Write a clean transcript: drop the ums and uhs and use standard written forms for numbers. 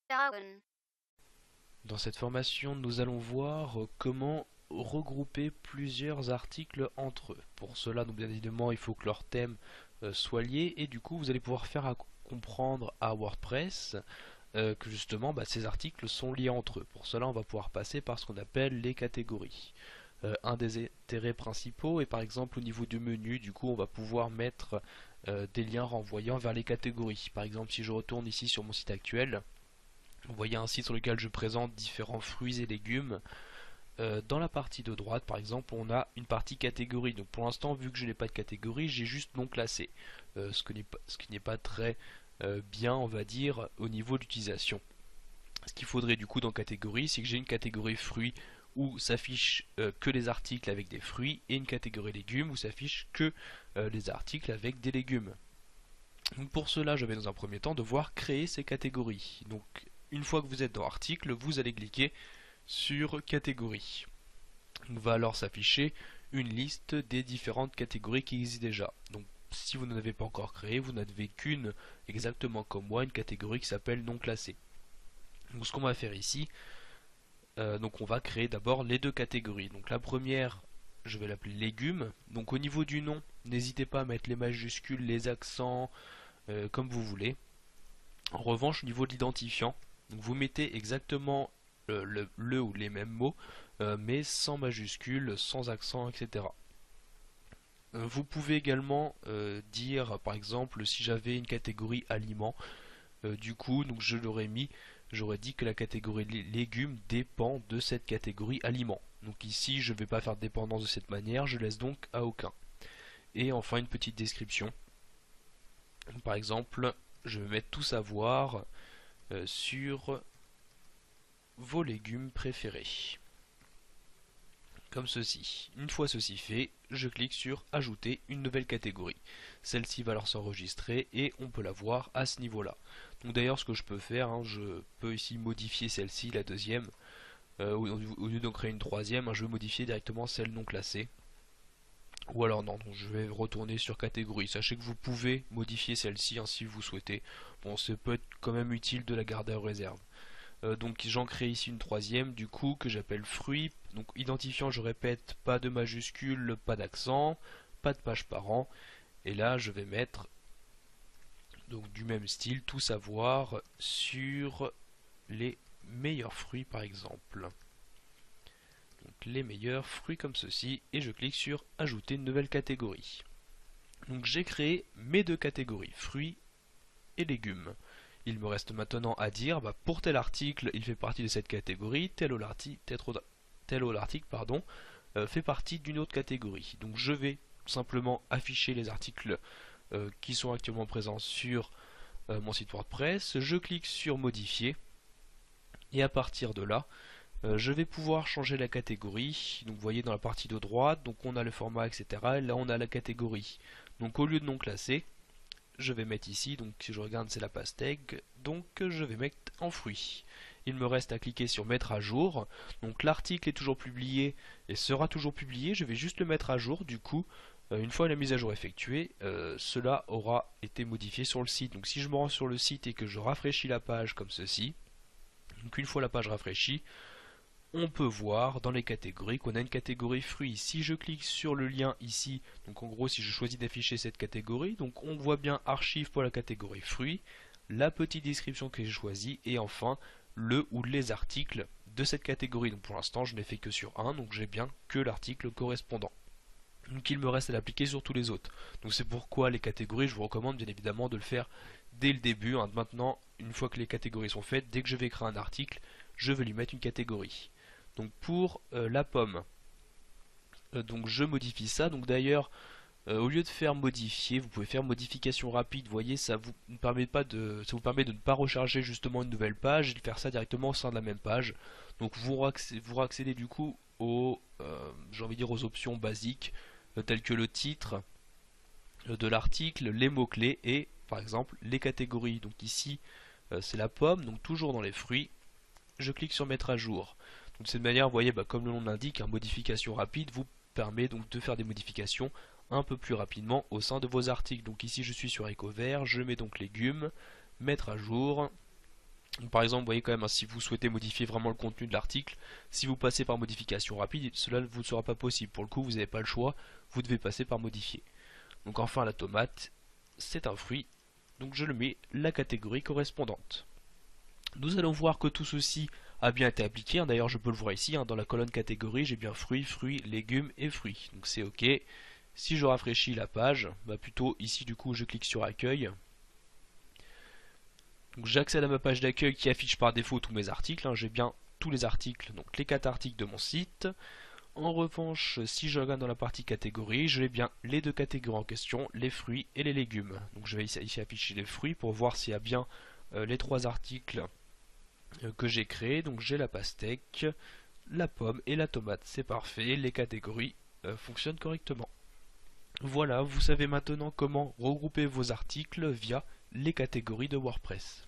Darwin. Dans cette formation, nous allons voir comment regrouper plusieurs articles entre eux. Pour cela, donc, bien évidemment, il faut que leur thème soit lié et du coup, vous allez pouvoir faire comprendre à WordPress que justement ces articles sont liés entre eux. Pour cela, on va pouvoir passer par ce qu'on appelle les catégories. Un des intérêts principaux est par exemple au niveau du menu, du coup on va pouvoir mettre des liens renvoyant vers les catégories. Par exemple, si je retourne ici sur mon site actuel, vous voyez un site sur lequel je présente différents fruits et légumes. Dans la partie de droite, par exemple, on a une partie catégorie. Donc pour l'instant, vu que je n'ai pas de catégorie, j'ai juste non classé. Ce qui n'est pas très bien, on va dire, au niveau d'utilisation. Ce qu'il faudrait du coup dans catégorie, c'est que j'ai une catégorie fruits où s'affiche que les articles avec des fruits et une catégorie légumes où s'affiche que les articles avec des légumes. Donc pour cela, je vais dans un premier temps devoir créer ces catégories. Donc une fois que vous êtes dans article, vous allez cliquer sur catégorie. On va alors s'afficher une liste des différentes catégories qui existent déjà. Donc si vous n'en avez pas encore créé, vous n'avez qu'une, exactement comme moi, une catégorie qui s'appelle non classée. Donc ce qu'on va faire ici, donc on va créer d'abord les deux catégories. Donc la première, je vais l'appeler légumes. Donc au niveau du nom, n'hésitez pas à mettre les majuscules, les accents, comme vous voulez. En revanche, au niveau de l'identifiant, vous mettez exactement le ou les mêmes mots, mais sans majuscules, sans accent, etc. Vous pouvez également dire, par exemple, si j'avais une catégorie aliments, du coup, donc j'aurais dit que la catégorie légumes dépend de cette catégorie aliments. Donc ici, je ne vais pas faire de dépendance de cette manière, je laisse donc à aucun. Et enfin, une petite description. Par exemple, je vais mettre tout savoir sur vos légumes préférés. Comme ceci. Une fois ceci fait, je clique sur ajouter une nouvelle catégorie. Celle-ci va alors s'enregistrer et on peut la voir à ce niveau-là. Donc d'ailleurs ce que je peux faire, je peux ici modifier celle-ci, la deuxième, au lieu d'en créer une troisième, je vais modifier directement celle non classée. Ou alors non, donc je vais retourner sur catégorie. Sachez que vous pouvez modifier celle-ci si vous souhaitez. Bon, c'est peut être quand même utile de la garder en réserve. Donc j'en crée ici une troisième du coup que j'appelle fruits. Donc identifiant, je répète, pas de majuscule, pas d'accent, pas de page par an. Et là je vais mettre donc du même style tout savoir sur les meilleurs fruits par exemple. Donc les meilleurs fruits comme ceci et je clique sur ajouter une nouvelle catégorie. Donc j'ai créé mes deux catégories, fruits et légumes. Il me reste maintenant à dire, pour tel article, il fait partie de cette catégorie, tel autre article fait partie d'une autre catégorie. Donc je vais simplement afficher les articles qui sont actuellement présents sur mon site WordPress. Je clique sur modifier et à partir de là, je vais pouvoir changer la catégorie. Donc vous voyez dans la partie de droite, donc on a le format, etc. Et là on a la catégorie. Donc au lieu de non classé, je vais mettre ici, donc si je regarde c'est la pastèque, donc je vais mettre en fruits. Il me reste à cliquer sur mettre à jour, donc l'article est toujours publié et sera toujours publié, je vais juste le mettre à jour, du coup une fois la mise à jour effectuée, cela aura été modifié sur le site. Donc si je me rends sur le site et que je rafraîchis la page comme ceci, donc une fois la page rafraîchie, on peut voir dans les catégories qu'on a une catégorie fruits. Si je clique sur le lien ici, donc en gros si je choisis d'afficher cette catégorie, donc on voit bien archive pour la catégorie fruits, la petite description que j'ai choisie et enfin le ou les articles de cette catégorie. Donc pour l'instant je n'ai fait que sur un, donc j'ai bien que l'article correspondant. Donc il me reste à l'appliquer sur tous les autres. Donc c'est pourquoi les catégories, je vous recommande bien évidemment de le faire dès le début. Maintenant, une fois que les catégories sont faites, dès que je vais créer un article, je vais lui mettre une catégorie. Donc pour la pomme, donc je modifie ça. Donc d'ailleurs, au lieu de faire modifier, vous pouvez faire modification rapide. Vous voyez, ça vous permet de ne pas recharger justement une nouvelle page et de faire ça directement au sein de la même page. Donc vous accédez du coup aux, j'ai envie de dire aux options basiques telles que le titre de l'article, les mots-clés et par exemple les catégories. Donc ici c'est la pomme, donc toujours dans les fruits. Je clique sur mettre à jour. Donc de cette manière, vous voyez, comme le nom l'indique, modification rapide vous permet donc de faire des modifications un peu plus rapidement au sein de vos articles. Donc ici je suis sur EcoVert, je mets donc légumes, mettre à jour, Donc, par exemple, vous voyez quand même, hein, si vous souhaitez modifier vraiment le contenu de l'article, si vous passez par modification rapide, cela ne vous sera pas possible. Pour le coup, vous n'avez pas le choix, vous devez passer par modifier. Donc enfin, la tomate, c'est un fruit, donc je le mets la catégorie correspondante. Nous allons voir que tout ceci a bien été appliqué, hein. D'ailleurs je peux le voir ici, hein, dans la colonne catégorie, j'ai bien fruits, fruits, légumes et fruits. Donc c'est ok. Si je rafraîchis la page, bah plutôt ici du coup je clique sur accueil. Donc j'accède à ma page d'accueil qui affiche par défaut tous mes articles, hein. J'ai bien tous les articles, donc les 4 articles de mon site. En revanche, si je regarde dans la partie catégorie, j'ai bien les deux catégories en question, les fruits et les légumes. Donc je vais ici afficher les fruits pour voir s'il y a bien les 3 articles que j'ai créés. Donc j'ai la pastèque, la pomme et la tomate. C'est parfait, les catégories fonctionnent correctement. Voilà, vous savez maintenant comment regrouper vos articles via les catégories de WordPress.